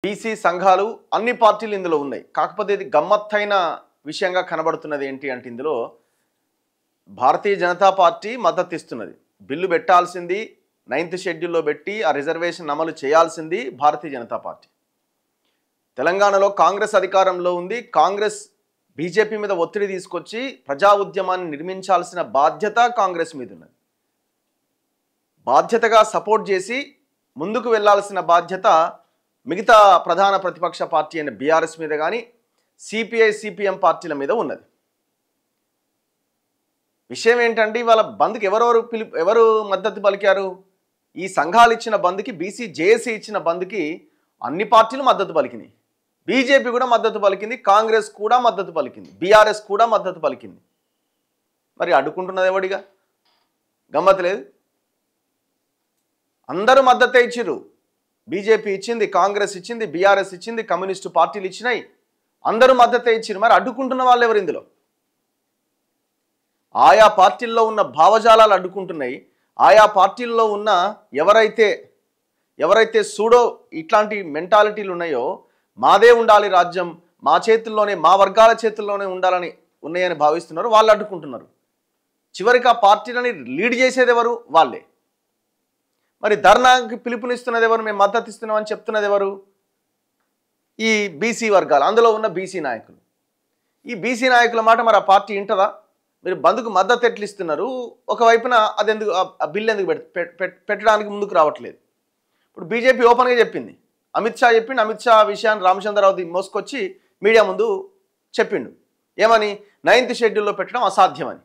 BC సంఘాలు అన్ని పార్టీలు ఇందులో ఉన్నాయి. కాకపోతే ఇది గమ్మత్తైన విషయంగా కనబడుతున్నది ఏంటి అంటే ఇందులో భారతీయ జనతా పార్టీ మద్దతు ఇస్తున్నది. బిల్లు పెట్టాల్సింది 9th షెడ్యూల్లో పెట్టి ఆ రిజర్వేషన్ అమలు చేయాల్సింది భారతీయ జనతా పార్టీ. తెలంగాణలో కాంగ్రెస్ అధికారంలో ఉంది. కాంగ్రెస్ బీజేపీ మీద ఒత్తిడి తీసుకొచ్చి ప్రజా ఉద్యమాన్ని నిర్మించాల్సిన బాధ్యత కాంగ్రెస్ మీద ఉన్నది. బాధ్యతగా సపోర్ట్ చేసి ముందుకు వెళ్లాల్సిన బాధ్యత మిగతా ప్రధాన ప్రతిపక్ష పార్టీ అయిన బీఆర్ఎస్ మీద కానీ సిపిఐ సిపిఎం పార్టీల మీద ఉన్నది. విషయం ఏంటంటే ఇవాళ బంద్కి ఎవరు మద్దతు పలికారు? ఈ సంఘాలు ఇచ్చిన బంద్కి, బీసీ జేఏసీ ఇచ్చిన బంద్కి అన్ని పార్టీలు మద్దతు పలికినాయి. బీజేపీ కూడా మద్దతు పలికింది, కాంగ్రెస్ కూడా మద్దతు పలికింది, బీఆర్ఎస్ కూడా మద్దతు పలికింది. మరి అడ్డుకుంటున్నది ఎవడిగా? గమ్మత్ లేదు. అందరూ మద్దతే ఇచ్చిర్రు. బీజేపీ ఇచ్చింది, కాంగ్రెస్ ఇచ్చింది, బీఆర్ఎస్ ఇచ్చింది, కమ్యూనిస్టు పార్టీలు ఇచ్చినాయి, అందరూ మద్దతే ఇచ్చిర్రు. మరి అడ్డుకుంటున్న వాళ్ళు ఎవరు ఇందులో? ఆయా పార్టీల్లో ఉన్న భావజాలాలు అడ్డుకుంటున్నాయి. ఆయా పార్టీల్లో ఉన్న ఎవరైతే సూడో ఇట్లాంటి మెంటాలిటీలు ఉన్నాయో, మాదే ఉండాలి రాజ్యం, మా చేతుల్లోనే, మా వర్గాల చేతుల్లోనే ఉండాలని ఉన్నాయని భావిస్తున్నారు, వాళ్ళు అడ్డుకుంటున్నారు. చివరికి ఆ పార్టీలని లీడ్ చేసేది ఎవరు? వాళ్ళే. మరి ధర్నాకి పిలుపునిస్తున్నది ఎవరు? మేము మద్దతు ఇస్తున్నామని చెప్తున్నది ఎవరు? ఈ బీసీ వర్గాలు, అందులో ఉన్న బీసీ నాయకులు. ఈ బీసీ నాయకుల మాట మరి ఆ పార్టీ వింటదా? మీరు బంద్కు మద్దతు ఎట్లు ఇస్తున్నారు, ఒకవైపున అదెందుకు ఆ బిల్లు ఎందుకు పెట్టడానికి ముందుకు రావట్లేదు? ఇప్పుడు బీజేపీ ఓపెన్గా చెప్పింది, అమిత్ షా చెప్పిండు. అమిత్ షా విషయాన్ని రామచంద్రరావు మోసుకొచ్చి మీడియా ముందు చెప్పిండు. ఏమని? 9th షెడ్యూల్లో పెట్టడం అసాధ్యమని.